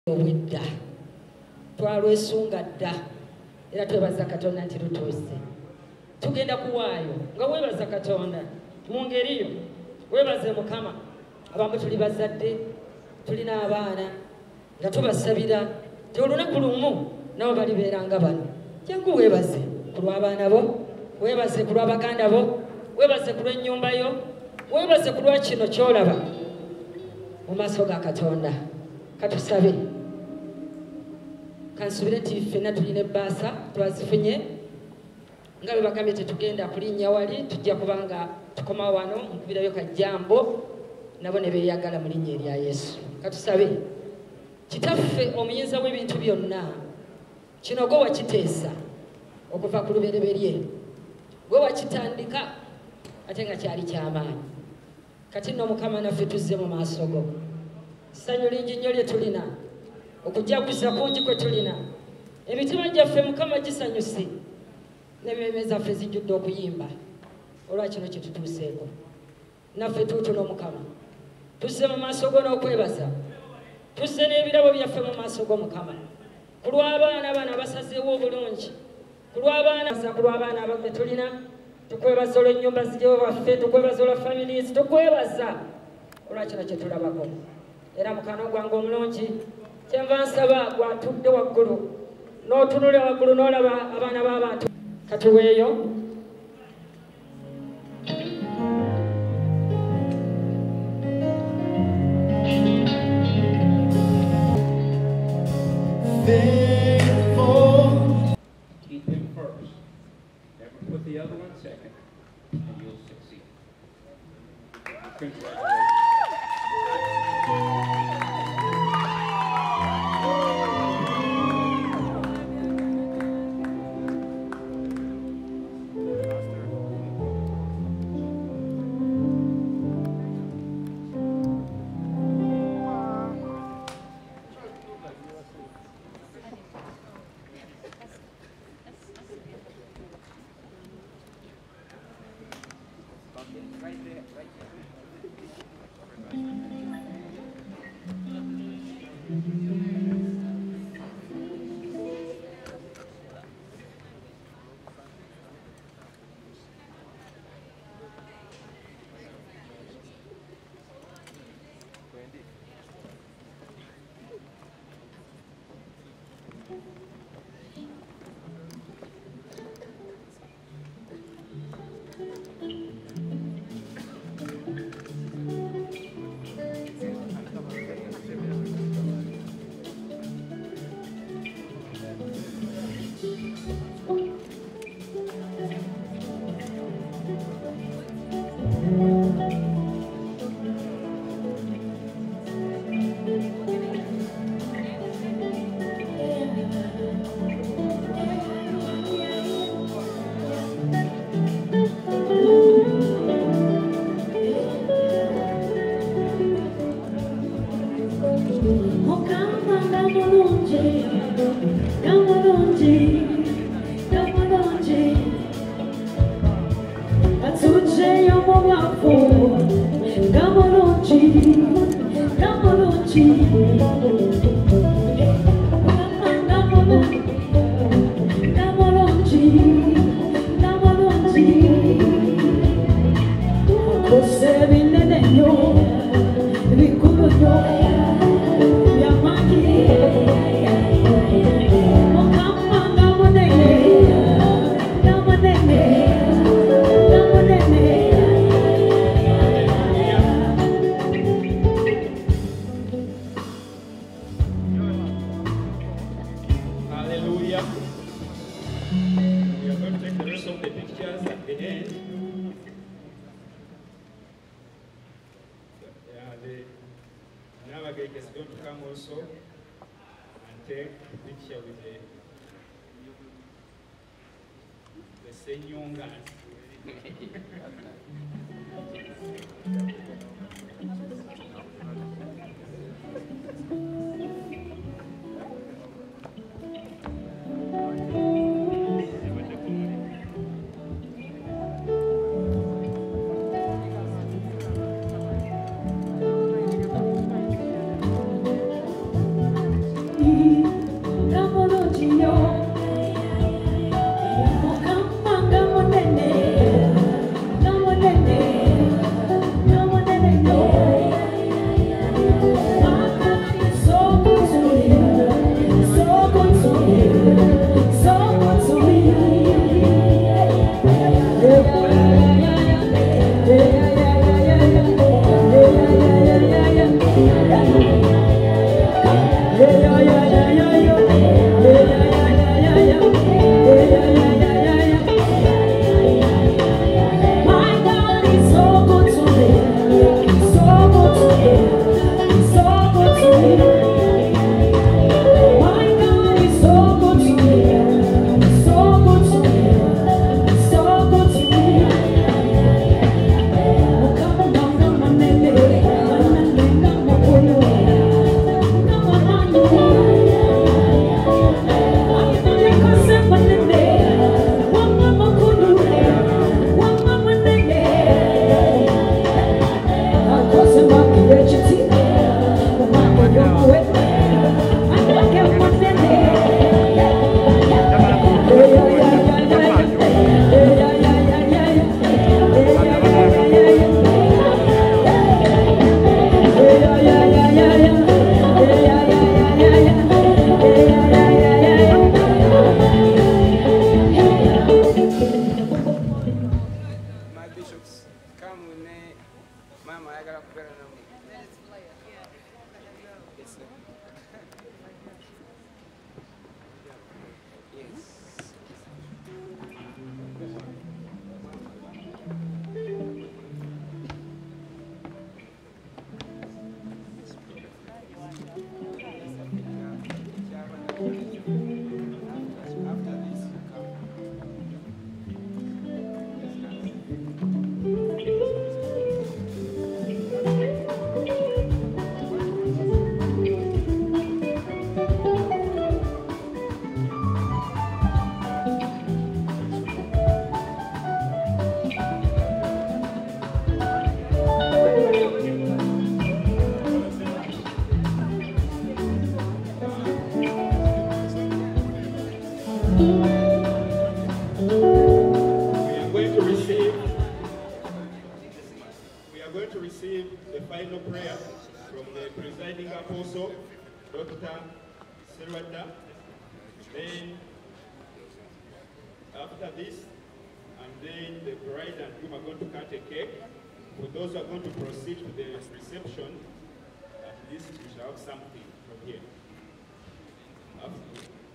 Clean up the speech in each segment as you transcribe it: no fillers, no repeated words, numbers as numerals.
Wedda twalwesunga dda era twebaza Katonda nti lutuuse tugenda kuwaayo nga weebaza Katonda mu ngeriyo weebaze Mukama. Abamu tuli bazadde tulina abaana nga tubasabira ti olunaku lumu nabo balibeera nga bano. Jangu weebaze ku lw'abaana bo, weebaze ku lw'abaganda bo, weebaze ku lw'ennyumba yo, weebaze ku lwa kino ky'olaba mu maaso ga Katonda. Katusabe. Kansubire nti ffenna tulina ebbaasa twazifunye nga bwe bagambye tetugenda kulinnya wali, tujja kubanga tukoma wano nkubirayo kajjambo nabo ne beeyagala mu linnya erya Yesu. Katusabe. Kitaffe omuyinza w'ebintu byonna, kino gwe wakiteesa okuva ku lubereberye, gwe wakitandika ate nga kyali ky'amaanyi. Kati nno Mukama naffe tuzze mu maaso go. Ssanyu lingi nnyo lye tulina, okujaguza kungi kwe tulina, emitima gyaffe Mukama gisanyuse, n'emmeeme zaffe zijjudde okuyimba olwa kino kye tutuuseeko. Naffe tuutuno Mukama tuzze mu maaso go n'okwebaza, tuzze n'ebirabo byaffe mu maaso go Mukama, ku lw'abaana abaana abasazeewo obulungi, ku lw'abaana abaffe tulina. Tukwebaza olw'ennyumba zijjewo baffe, tukwebaza olwa families, tukwebaza olwa kino kye tulabako. Era mukano gwange omulungi kyenva nsaba gwatudde waggulu n'otunulira waggulu n'olaba abaana b'abantu katuweeyo. Keep him first. Never put the other one second, and you'll succeed. Congratulations. Right there, right there.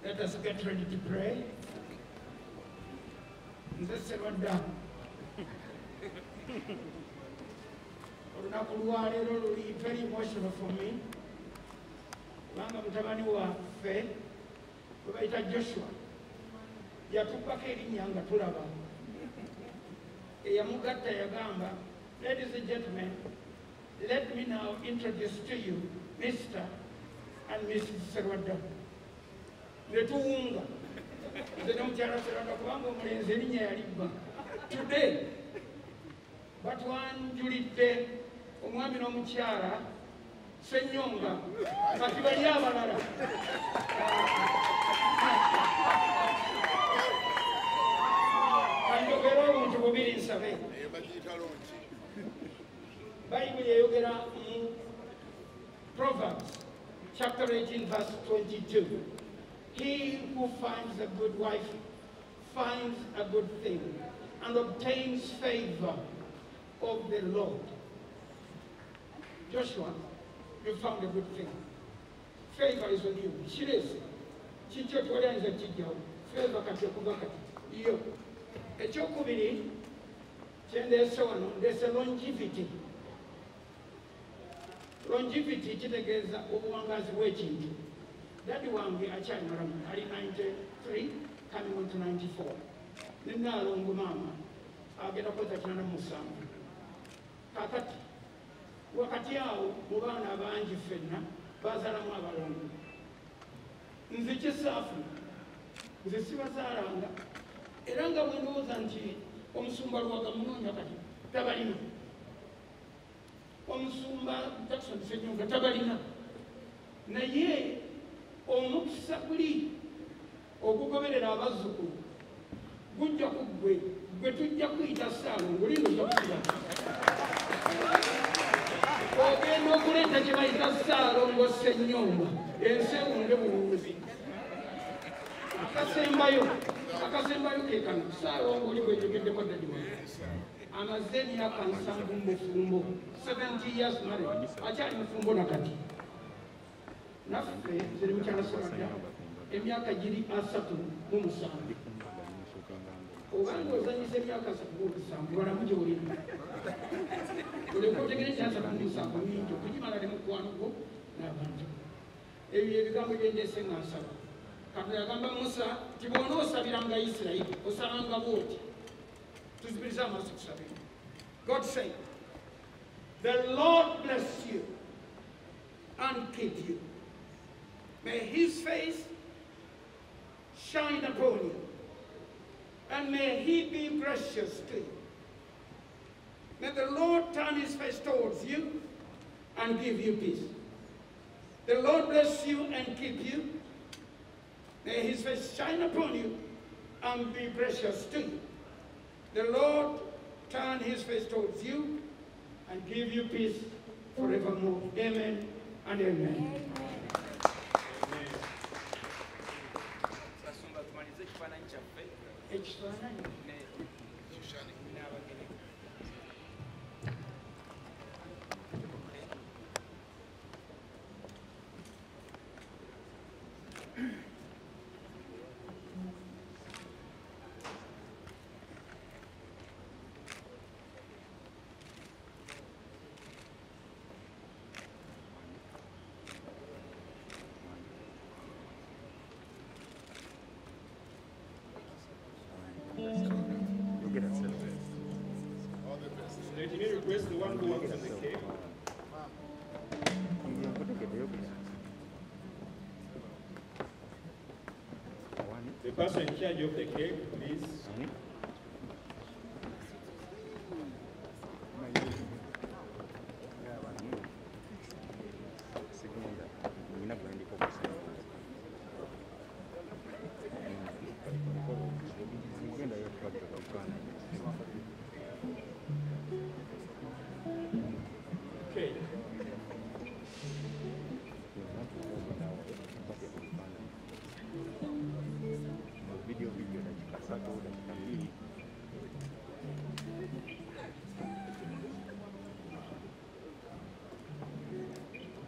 Let us get ready to pray. Let's sit down. Very emotional for me. Kubanga mutabani waffe gwe bayita Joshua yatubbako erinnya nga tulaba eyamugatta yagamba, ladies and gentlemen, let me now introduce to you Mr. and Mrs. Serwadda. Netuwunga nze nomukyala Serwadda kubanga omulenzi erinnya yalibba. Today batwanjulidde omwami n'omukyala Ssenyonga kati bali abalala. Kanjogera obuntu bubiri nsabe. Bayibuli eyogera mu Proverbs chapter 18 verse 22. He who finds a good wife finds a good thing and obtains favor of the Lord. Joshua, you found a good thing. Favor is on you. Kirese. Kijjo twalyanza kijjawo. Favor kati okuva kati. Yo. Ekyokubiri kyendeese wano ndeese longevity. Longevity kitegeeza obuwangazi bw'ekintu. Daddy wange akyali mulamu ali 93 coming on to 94. Nenaalongo maama agenda kweza 87. Kakati wakati awo mu baana abangi ffenna bazaalamu abalongo. Nze kisaafu nze sibazaalanga era nga bwe ndowooza nti omusumba Luwaga munoonya kati tabalina. Omusumba Jackson Ssenyonga tabalina. Naye omukisa guli okugoberera abazzukulu gujja ku gwe tujja kuyita Ssaalongo lindo ojja ogenda okuleeta kye bayita Ssaalongo Ssenyonga ensewunde bulungi. Akasembayo ke kano Ssaalongo oli gwejogeddeko Daddy wange amaze emyaka 7 mu bufumbo, 70 years married, akyali mufumbo nakati. naffe ziri mukyalasalada emyaka giri 37 obanga ozanyisa emyaka 37 balamu gyolina oleka otegere 37 mingi okugimala ne mukwano gwo n'abantu ebyo ebigambo byendese nga nsaba Katonda yagamba Musa nti bw'onoosabiranga Isirayiri osabanga bw'oti tuzibirize amaaso tusabire. God said, the Lord bless you and keep you. May his face shine upon you, and may he be gracious to you. May the Lord turn his face towards you and give you peace. The Lord bless you and keep you. May his face shine upon you and be gracious to you. The Lord turn his face towards you and give you peace forevermore. Amen and amen. Let me request the one who wants the cake. The person in charge of the cake, please.